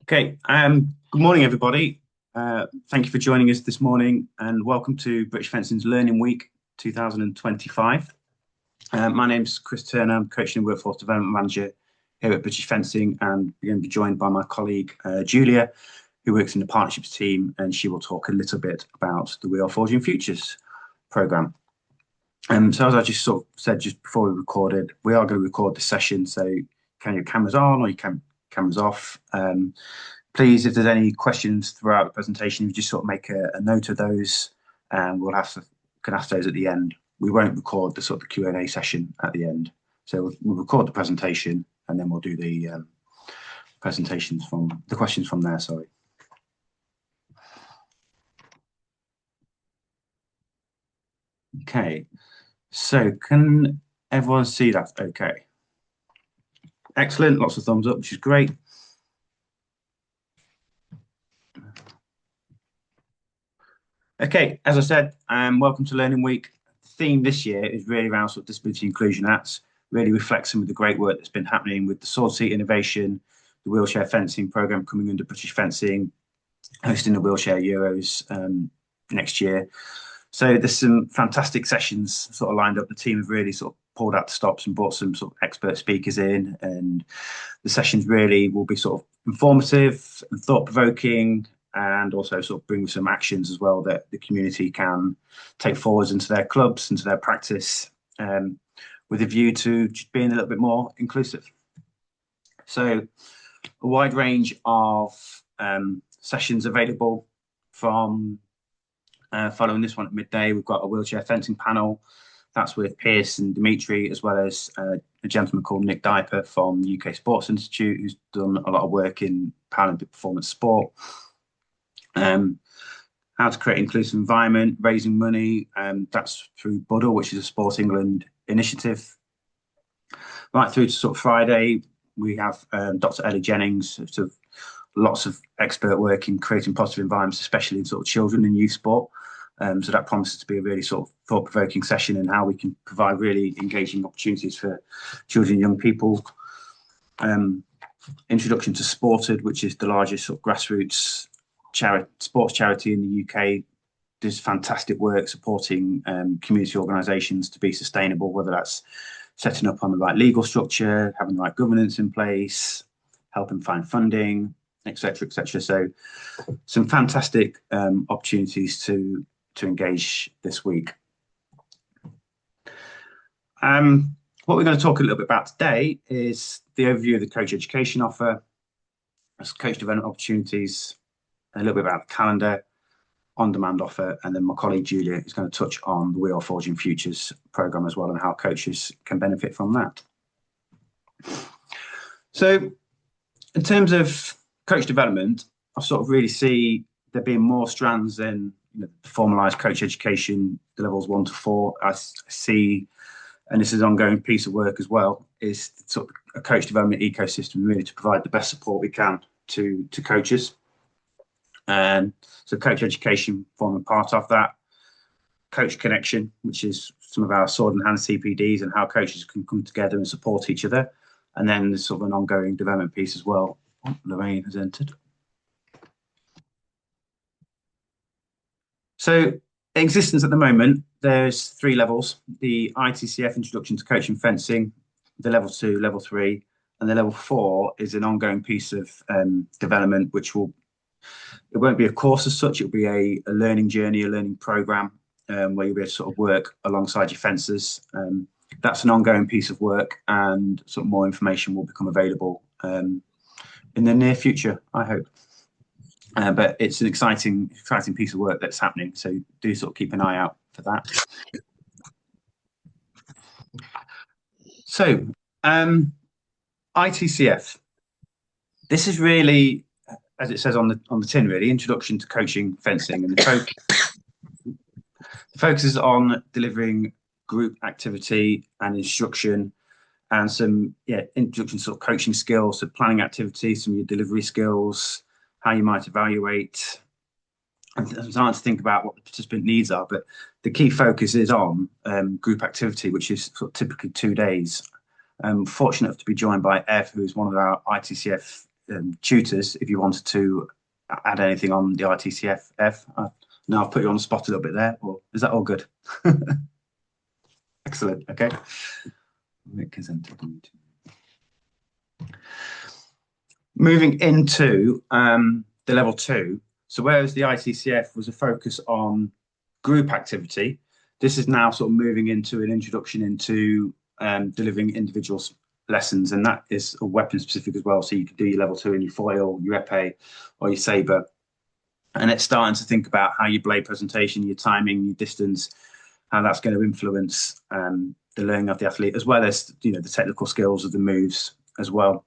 Okay, good morning, everybody. Thank you for joining us this morning and welcome to British Fencing's Learning Week 2025. My name's Chris Turner, I'm Coaching and Workforce Development Manager here at British Fencing, and we're going to be joined by my colleague Giulia, who works in the partnerships team, and she will talk a little bit about the We Are Forging Futures programme. So as I just sort of said just before we recorded, we are going to record the session, so can your cameras on or your cameras off. Please, if there's any questions throughout the presentation, you just sort of make a note of those, and can ask those at the end. We won't record the sort of Q&A session at the end, so we'll record the presentation and then we'll do the questions from there. Sorry. Okay, so can everyone see that? Okay, excellent. Lots of thumbs up, which is great. Okay, as I said, welcome to Learning Week. The theme this year is really around sort of disability inclusion. That's really reflects some of the great work that's been happening with the SwordSeat innovation, the wheelchair fencing programme coming under British Fencing, hosting the Wheelchair Euros next year. So there's some fantastic sessions sort of lined up. The team have really sort of pulled out the stops and brought some sort of expert speakers in, and the sessions really will be sort of informative and thought-provoking, and also sort of bring some actions as well that the community can take forwards into their clubs, into their practice, with a view to just being a little bit more inclusive. So a wide range of sessions available from following this one at midday. We've got a wheelchair fencing panel. That's with Pierce and Dimitri, as well as a gentleman called Nick Diper from the UK Sports Institute, who's done a lot of work in Paralympic performance sport. How to create an inclusive environment, raising money, that's through Buddle, which is a Sport England initiative. Right through to sort of Friday, we have Dr. Ellie Jennings, sort of lots of expert work in creating positive environments, especially in sort of children and youth sport. So that promises to be a really sort of thought-provoking session in how we can provide really engaging opportunities for children and young people. Introduction to Sported, which is the largest sort of grassroots sports charity in the UK, does fantastic work supporting community organisations to be sustainable, whether that's setting up on the right legal structure, having the right governance in place, helping find funding, etc., etc. So some fantastic opportunities to engage this week. What we're going to talk a little bit about today is the overview of the coach education offer, coach development opportunities, a little bit about the calendar, on-demand offer, and then my colleague Giulia is going to touch on the We Are Forging Futures programme as well, and how coaches can benefit from that. So in terms of coach development, I sort of really see there being more strands than the formalised coach education, the levels 1 to 4. I see, and this is an ongoing piece of work as well, is sort of a coach development ecosystem, really to provide the best support we can to coaches. And so coach education forming part of that, coach connection, which is some of our sword and hand CPDs and how coaches can come together and support each other. And then there's sort of an ongoing development piece as well. Oh, Lorraine has entered. So existence at the moment, there's 3 levels: the ITCF Introduction to Coaching Fencing, the level 2, level 3, and the level 4 is an ongoing piece of development, which it won't be a course as such, it'll be a learning journey, a learning programme, where you'll be able to sort of work alongside your fencers. That's an ongoing piece of work, and sort of more information will become available in the near future, I hope. But it's an exciting piece of work that's happening, so do sort of keep an eye out for that. So, ITCF. This is really, as it says on the tin, really, Introduction to Coaching Fencing, and the focus is on delivering group activity and instruction, and some introduction to sort of coaching skills, so planning activities, some of your delivery skills, how you might evaluate, and starting to think about what the participant needs are. But the key focus is on group activity, which is sort of typically 2 days. I'm fortunate to be joined by Ev, who is one of our ITCF tutors if you wanted to add anything on the ITCF. Now I've put you on the spot a little bit there, or is that all good? Excellent. Okay. Moving into the level 2. So whereas the ITCF was a focus on group activity, this is now sort of moving into an introduction into delivering individual lessons, and that is a weapon specific as well. So you could do your level 2 in your foil, your epee, or your saber, and it's starting to think about how your blade presentation, your timing, your distance, how that's going to influence the learning of the athlete, as well as the technical skills of the moves as well.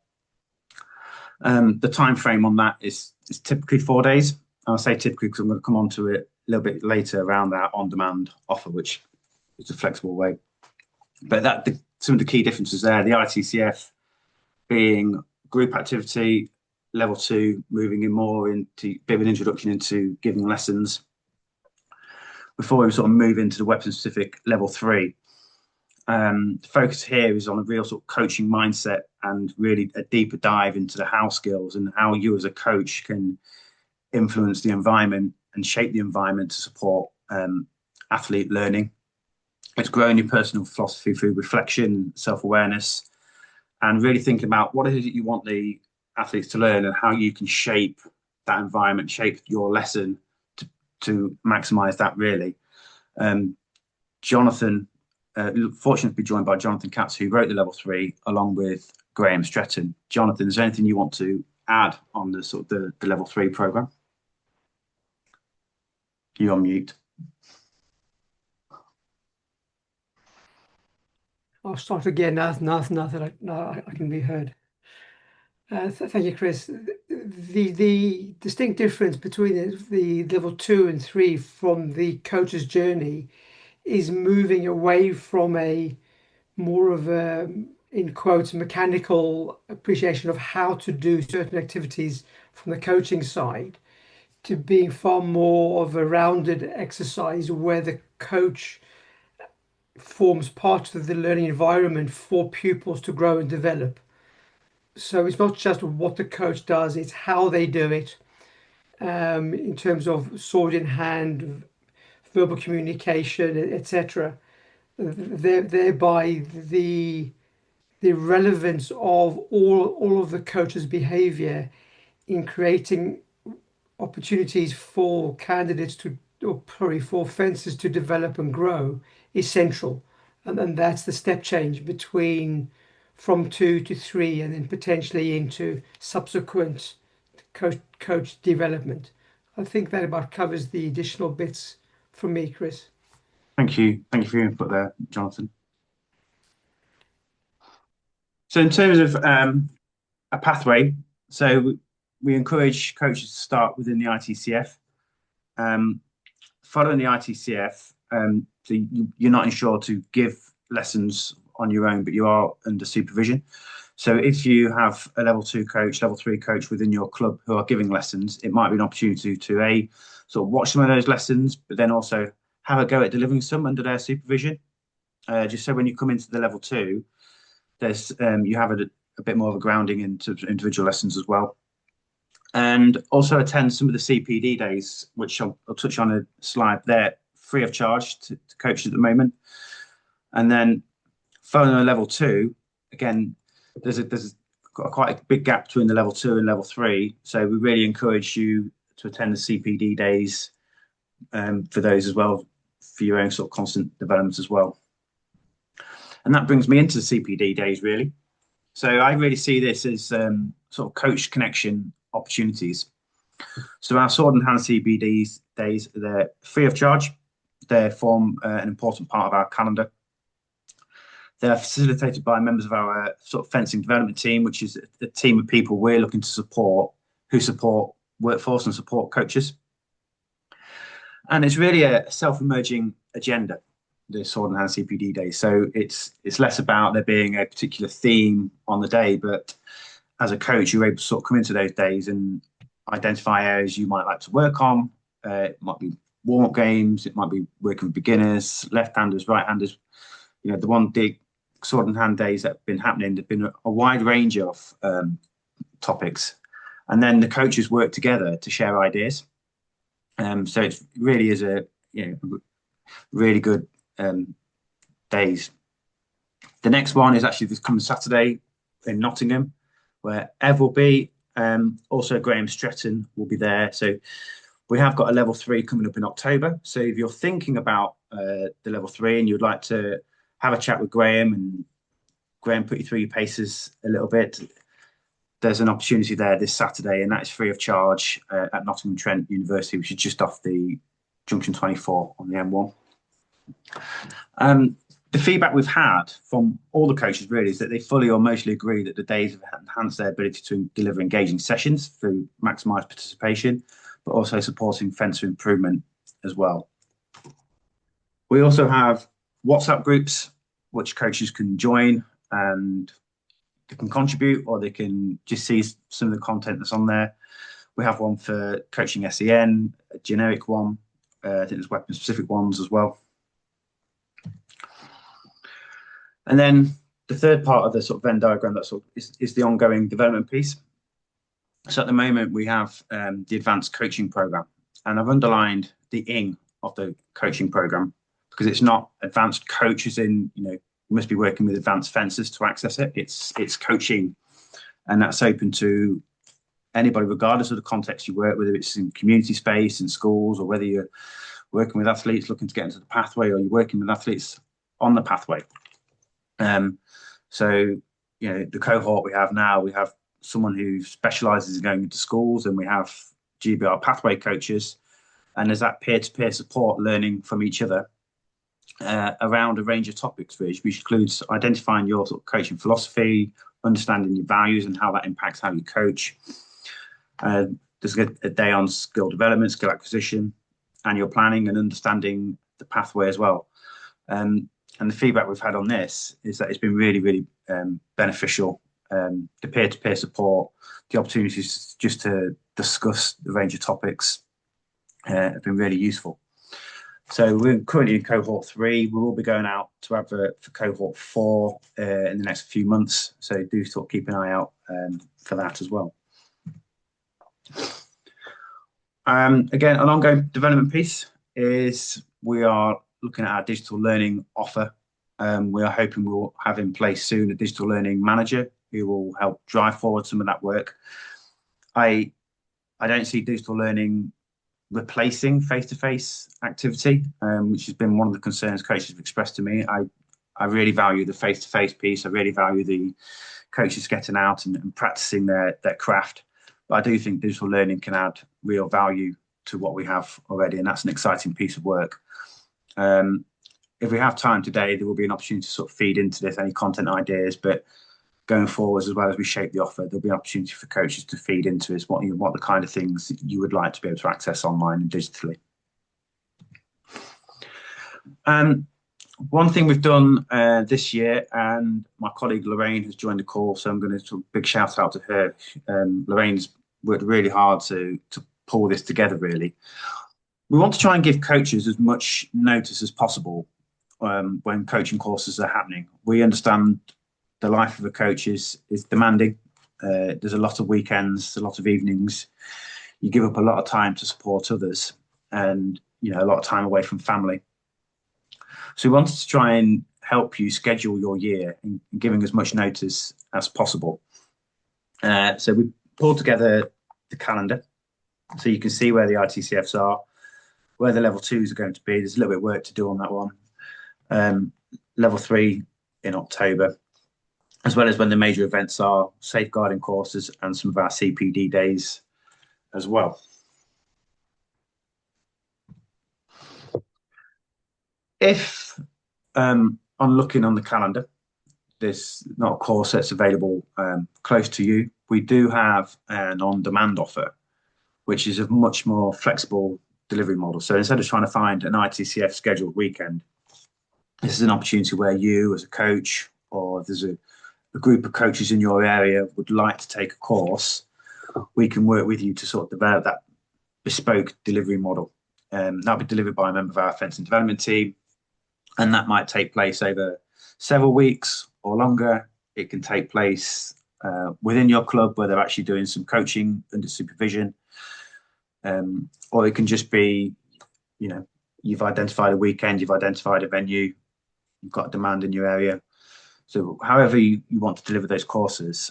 The time frame on that is typically 4 days. I'll say typically because I'm going to come on to it a little bit later around that on-demand offer, which is a flexible way. But some of the key differences there, the ITCF being group activity, level 2 moving in more into a bit of an introduction into giving lessons before we sort of move into the weapon specific level 3. The focus here is on a real sort of coaching mindset and really a deeper dive into the how skills and how you as a coach can influence the environment and shape the environment to support athlete learning. It's growing your personal philosophy through reflection, self-awareness, and really thinking about what is it you want the athletes to learn and how you can shape that environment, shape your lesson to maximize that really. Jonathan, fortunate to be joined by Jonathan Katz, who wrote the level 3 along with Graham Stretton. Jonathan, is there anything you want to add on the sort of the level 3 program? You're on mute. I'll start again now that I can be heard. Thank you, Chris. The distinct difference between the level 2 and 3 from the coach's journey is moving away from a more of a, in quotes, mechanical appreciation of how to do certain activities from the coaching side to being far more of a rounded exercise where the coach forms part of the learning environment for pupils to grow and develop. So it's not just what the coach does, it's how they do it, in terms of sword in hand, verbal communication, etc. Thereby the relevance of all of the coach's behavior in creating opportunities for candidates for fences to develop and grow is central. And then that's the step change from 2 to 3 and then potentially into subsequent coach development. I think that about covers the additional bits from me, Chris. Thank you for your input there, Jonathan. So in terms of a pathway, so we encourage coaches to start within the ITCF. Following the ITCF, so you're not insured to give lessons on your own, but you are under supervision. So if you have a level 2 coach, level 3 coach within your club who are giving lessons, it might be an opportunity to sort of watch some of those lessons, but then also have a go at delivering some under their supervision. Just so when you come into the level 2, there's you have a bit more of a grounding into individual lessons as well. And also attend some of the CPD days, which I'll touch on a slide there, free of charge to coaches at the moment. And then following a level 2, again, there's quite a big gap between the level 2 and level 3. So we really encourage you to attend the CPD days for those as well, for your own sort of constant development as well. And that brings me into the CPD days, really. So I really see this as sort of coach connection opportunities. So our Sword and Hand CPD days, they're free of charge. They form an important part of our calendar. They're facilitated by members of our sort of fencing development team, which is a team of people we're looking to support, who support workforce and support coaches. And it's really a self-emerging agenda, the Sword and Hand CPD days. So it's less about there being a particular theme on the day, but as a coach, you're able to sort of come into those days and identify areas you might like to work on. It might be warm-up games, it might be working with beginners, left-handers, right-handers. You know, the one big Sword and Hand days that have been happening, there've been a wide range of topics. And then the coaches work together to share ideas. So it really is a really good days. The next one is actually this coming Saturday in Nottingham, where Ev will be. Also, Graham Stretton will be there. So we have got a level 3 coming up in October. So if you're thinking about the level 3 and you'd like to have a chat with Graham and Graham put you through your paces a little bit, there's an opportunity there this Saturday, and that's free of charge at Nottingham Trent University, which is just off the Junction 24 on the M1. The feedback we've had from all the coaches really is that they fully or mostly agree that the days have enhanced their ability to deliver engaging sessions through maximised participation, but also supporting fencer improvement as well. We also have WhatsApp groups which coaches can join, and they can contribute or they can just see some of the content that's on there. We have one for coaching SEN, a generic one. I think there's weapon specific ones as well. And then the third part of the sort of Venn diagram that sort of is the ongoing development piece. So at the moment we have the advanced coaching program, and I've underlined the ing of the coaching program because it's not advanced coaches in, you must be working with advanced fencers to access it. It's coaching, and that's open to anybody regardless of the context you work, whether it's in community space, in schools, or whether you're working with athletes looking to get into the pathway, or you're working with athletes on the pathway. So, the cohort we have now, we have someone who specialises in going into schools, and we have GBR pathway coaches, and there's that peer-to-peer support learning from each other around a range of topics, which includes identifying your sort of coaching philosophy, understanding your values and how that impacts how you coach. There's a day on skill development, skill acquisition, annual planning, and understanding the pathway as well. And the feedback we've had on this is that it's been really, really beneficial. The peer-to-peer support, the opportunities just to discuss the range of topics have been really useful. So we're currently in cohort 3. We will be going out to advert for cohort 4 in the next few months. So do sort of keep an eye out for that as well. Again, an ongoing development piece is we are looking at our digital learning offer. We are hoping we'll have in place soon a digital learning manager who will help drive forward some of that work. I don't see digital learning replacing face-to-face activity, which has been one of the concerns coaches have expressed to me. I really value the face-to-face piece. I really value the coaches getting out and practicing their craft. But I do think digital learning can add real value to what we have already, and that's an exciting piece of work. If we have time today, there will be an opportunity to sort of feed into this, any content ideas, but going forwards, as well as we shape the offer, there'll be an opportunity for coaches to feed into is what the kind of things you would like to be able to access online and digitally. One thing we've done this year, and my colleague Lorraine has joined the call, so I'm going to sort of big shout out to her. Lorraine's worked really hard to pull this together, really. We want to try and give coaches as much notice as possible when coaching courses are happening. We understand the life of a coach is demanding. There's a lot of weekends, a lot of evenings. You give up a lot of time to support others, and a lot of time away from family. So we wanted to try and help you schedule your year and giving as much notice as possible. So we pulled together the calendar so you can see where the ITCFs are, where the level 2s are going to be. There's a little bit of work to do on that one. Level 3 in October, as well as when the major events are, safeguarding courses and some of our CPD days as well. If on looking on the calendar, there's not a course that's available close to you, we do have an on-demand offer, which is a much more flexible delivery model. So instead of trying to find an ITCF scheduled weekend, this is an opportunity where you as a coach, or if there's a group of coaches in your area would like to take a course, we can work with you to sort of develop that bespoke delivery model. That'll be delivered by a member of our fencing development team, and that might take place over several weeks or longer. It can take place within your club where they're actually doing some coaching under supervision, or it can just be, you know, you've identified a weekend, you've identified a venue, you've got a demand in your area. So however you want to deliver those courses,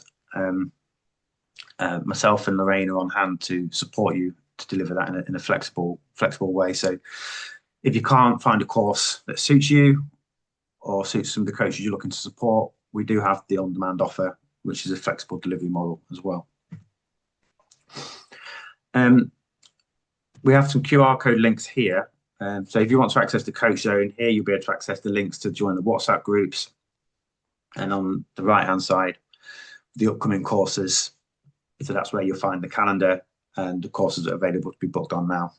myself and Lorraine are on hand to support you to deliver that in a flexible way. So if you can't find a course that suits you or suits some of the coaches you're looking to support, we do have the on-demand offer, which is a flexible delivery model as well. We have some QR code links here. So if you want to access the coach zone here, you'll be able to access the links to join the WhatsApp groups. And on the right-hand side, the upcoming courses. So that's where you'll find the calendar and the courses that are available to be booked on now.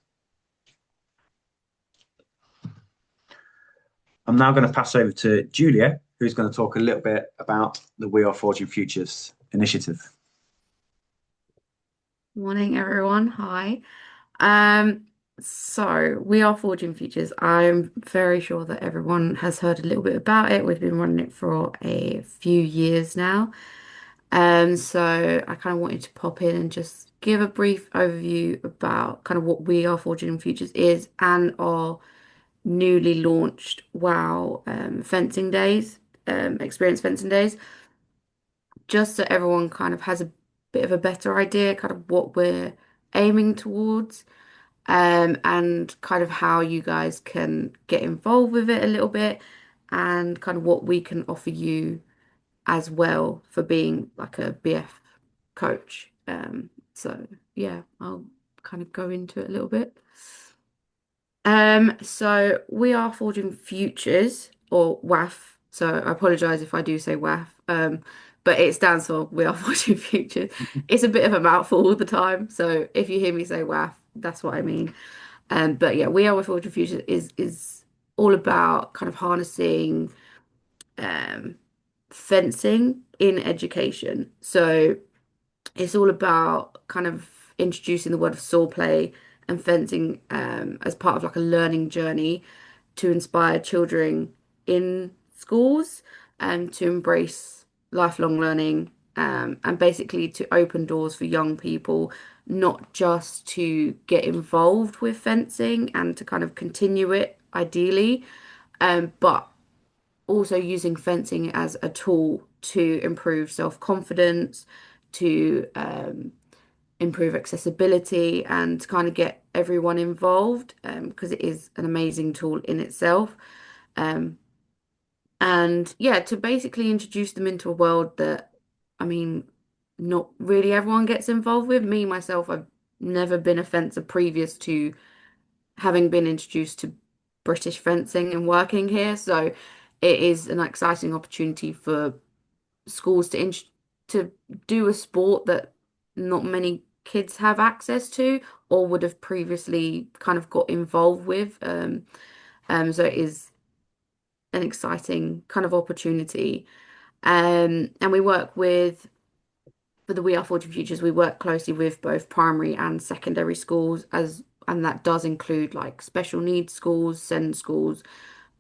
I'm now going to pass over to Giulia, who's going to talk a little bit about the We Are Forging Futures initiative. Morning, everyone. Hi. So we are Forging Futures. I'm very sure that everyone has heard a little bit about it. We've been running it for a few years now. So I kind of wanted to pop in and just give a brief overview about kind of what We Are Forging Futures is and our newly launched WOW fencing days, experience fencing days, just so everyone kind of has a bit of a better idea, kind of what we're aiming towards. And kind of how you guys can get involved with it a little bit and kind of what we can offer you as well for being like a BF coach. So yeah, I'll kind of go into it a little bit. So we are Forging Futures or WAF. So I apologize if I do say WAF. But it stands for We Are Forging Futures. It's a bit of a mouthful all the time. So if you hear me say WAF, that's what I mean. But yeah, We Are Forging Futures is all about kind of harnessing um fencing in education. So it's all about kind of introducing the word of sword play and fencing as part of like a learning journey to inspire children in schools and to embrace lifelong learning and basically to open doors for young people, not just to get involved with fencing and to kind of continue it ideally, but also using fencing as a tool to improve self-confidence, to improve accessibility and kind of get everyone involved because it is an amazing tool in itself. Um, and yeah, to basically introduce them into a world that, I mean, not really everyone gets involved with. Me, myself, I've never been a fencer previous to having been introduced to British fencing and working here. So it is an exciting opportunity for schools to do a sport that not many kids have access to or would have previously kind of got involved with. So it is an exciting kind of opportunity. And we work with for the We Are Forging Futures, we work closely with both primary and secondary schools and that does include like special needs schools, SEND schools,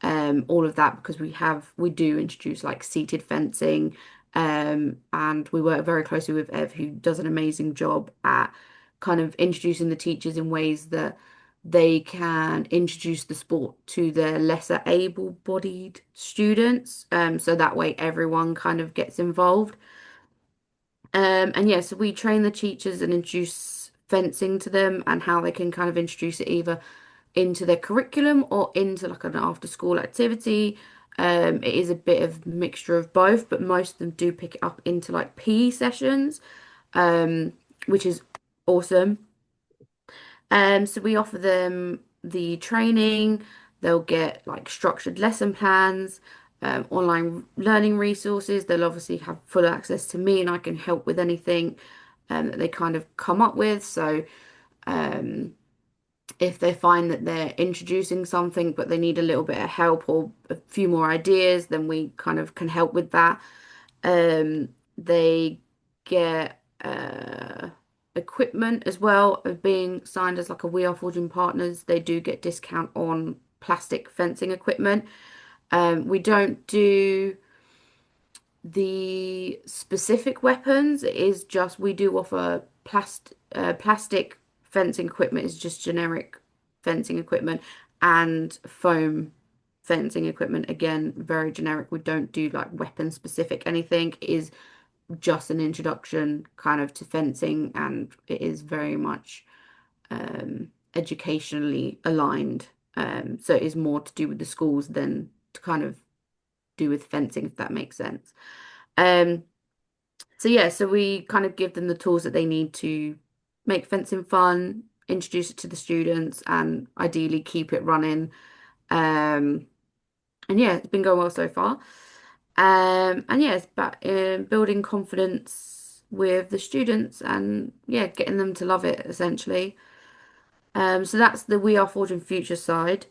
all of that because we do introduce like seated fencing, and we work very closely with Ev, who does an amazing job at kind of introducing the teachers in ways that they can introduce the sport to their lesser able-bodied students, so that way everyone kind of gets involved. And yeah, so we train the teachers and introduce fencing to them and how they can kind of introduce it either into their curriculum or into like an after school activity. It is a bit of mixture of both, but most of them do pick it up into like PE sessions, which is awesome. So we offer them the training, they'll get like structured lesson plans, online learning resources. They'll obviously have full access to me and I can help with anything that they kind of come up with. So um, if they find that they're introducing something but they need a little bit of help or a few more ideas, then we kind of can help with that. They get equipment as well of being signed as like a We Are Forging Partners. They do get discount on plastic fencing equipment. We don't do The specific weapons is just we do offer plastic fencing equipment is just generic fencing equipment and foam fencing equipment again very generic. We don't do like weapon specific anything. It is just an introduction kind of to fencing and it is very much educationally aligned. So it is more to do with the schools than to kind of do with fencing, if that makes sense. Um, so yeah, so we kind of give them the tools that they need to make fencing fun, introduce it to the students, and ideally keep it running. Um, and yeah, it's been going well so far. And yeah, it's about building confidence with the students and yeah, getting them to love it essentially. So that's the We Are Forging Future side.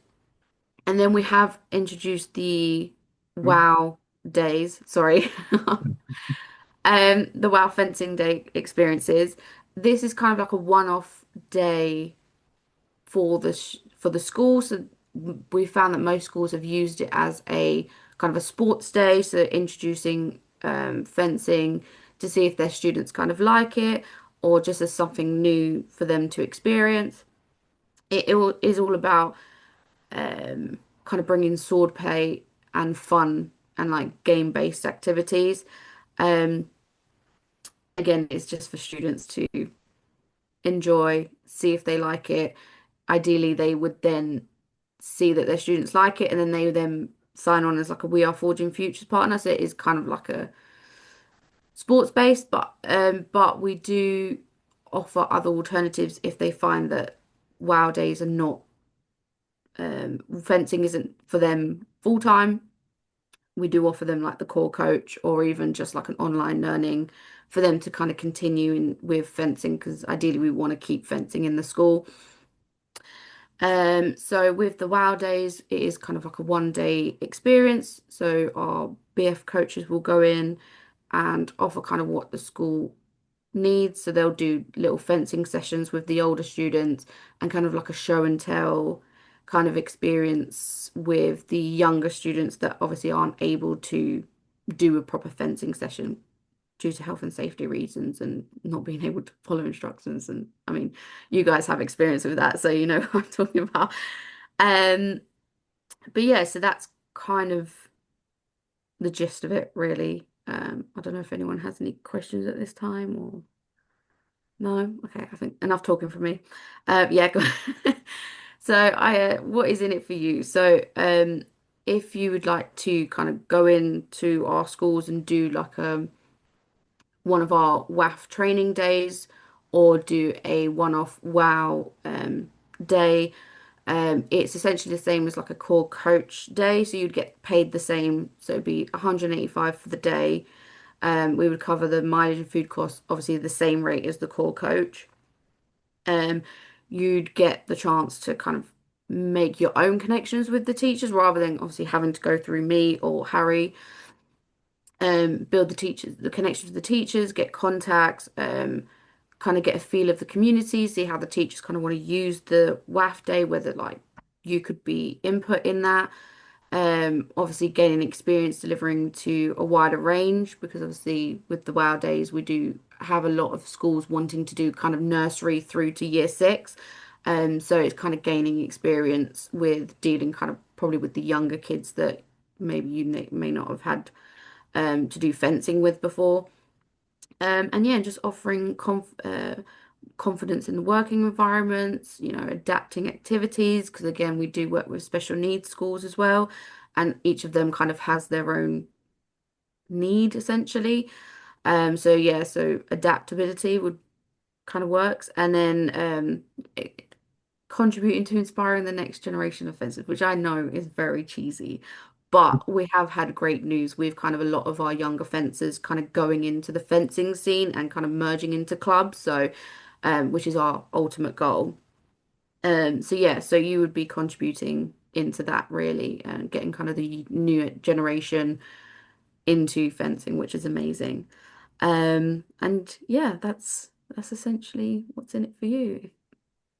And then we have introduced the Mm. WOW days, sorry. The WOW fencing day experiences. This is kind of like a one-off day for the school. So we found that most schools have used it as a kind of a sports day, so introducing fencing to see if their students kind of like it or just as something new for them to experience. Is all about kind of bringing sword play and fun and like game-based activities. Um, Again, it's just for students to enjoy, see if they like it. Ideally, they would then see that their students like it, and then they would then sign on as like a We Are Forging Futures partner. So it is kind of like a sports based, but we do offer other alternatives if they find that WOW days are not fencing isn't for them full time. We do offer them like the core coach or even just like an online learning for them to kind of continue in with fencing because ideally we want to keep fencing in the school. So with the WOW days, it is kind of like a 1 day experience. So our BF coaches will go in and offer kind of what the school needs. So they'll do little fencing sessions with the older students and kind of like a show and tell kind of experience with the younger students that obviously aren't able to do a proper fencing session due to health and safety reasons and not being able to follow instructions. And I mean, you guys have experience with that, so you know what I'm talking about. Um, but yeah, so that's kind of the gist of it, really. I don't know if anyone has any questions at this time or no. Okay, I think enough talking for me. Yeah, go. So what is in it for you? So if you would like to kind of go into our schools and do like one of our WAF training days or do a one-off WOW day. It's essentially the same as like a core coach day, so you'd get paid the same. So it'd be 185 for the day. We would cover the mileage and food costs, obviously the same rate as the core coach. Um, you'd get the chance to kind of make your own connections with the teachers rather than obviously having to go through me or Harry. Build the connections with the teachers, get contacts, kind of get a feel of the community, see how the teachers kind of want to use the WAF day, whether like you could be input in that. Obviously gaining experience delivering to a wider range because obviously with the WOW days we do have a lot of schools wanting to do kind of nursery through to year six. So it's kind of gaining experience with dealing kind of probably with the younger kids that maybe you may not have had to do fencing with before. And yeah, just offering confidence in the working environments, you know, adapting activities, because again, we do work with special needs schools as well, and each of them kind of has their own need essentially. So yeah, so adaptability would kind of works, and then contributing to inspiring the next generation of fencers, which I know is very cheesy. But we have had great news with kind of a lot of our younger fencers kind of going into the fencing scene and kind of merging into clubs. So, which is our ultimate goal. So yeah, so you would be contributing into that really and getting kind of the new generation into fencing, which is amazing. And yeah, that's essentially what's in it for you.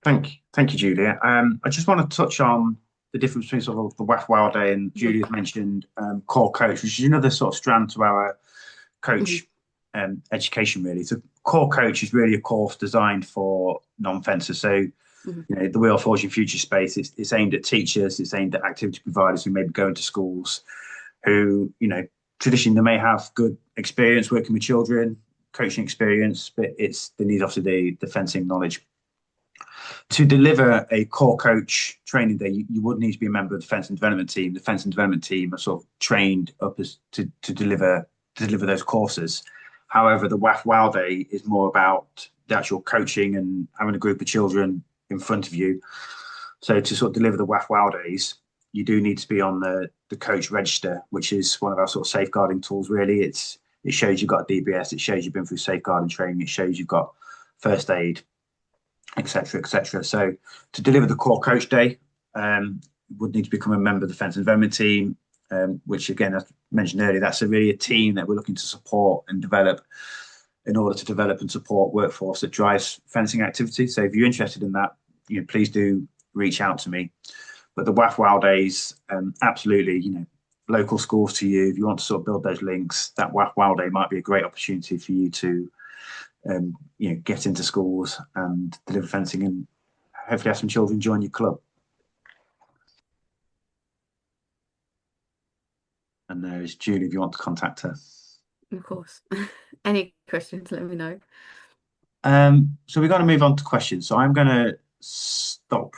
Thank you, Julia. I just want to touch on the difference between sort of the WAF Wild Day and Julia's mentioned core coach, which is another sort of strand to our coach education really. So core coach is really a course designed for non-fencers. So the Wheel Forging Future space, it's aimed at teachers, it's aimed at activity providers who maybe go into schools who, traditionally they may have good experience working with children, coaching experience, but they need obviously the fencing knowledge. To deliver a core coach training day, you would need to be a member of the fencing development team. The fencing development team are sort of trained up to deliver those courses. However, the WAF Wild Day is more about the actual coaching and having a group of children in front of you. So to sort of deliver the WAF Wild Days, you do need to be on the coach register, which is one of our sort of safeguarding tools. Really, it shows you've got a DBS, it shows you've been through safeguarding training, it shows you've got first aid, etc., etc. So to deliver the core coach day, you would need to become a member of the fencing development team, which again, as mentioned earlier, that's really a team that we're looking to support and develop in order to develop and support workforce that drives fencing activity. So if you're interested in that, please do reach out to me. But the WAF Wild Days, absolutely, local schools to you. If you want to sort of build those links, that WAF Wild Day might be a great opportunity for you to, get into schools and deliver fencing and hopefully have some children join your club. And there is Julie, if you want to contact her. Of course. Any questions, let me know. So we're going to move on to questions. So I'm going to stop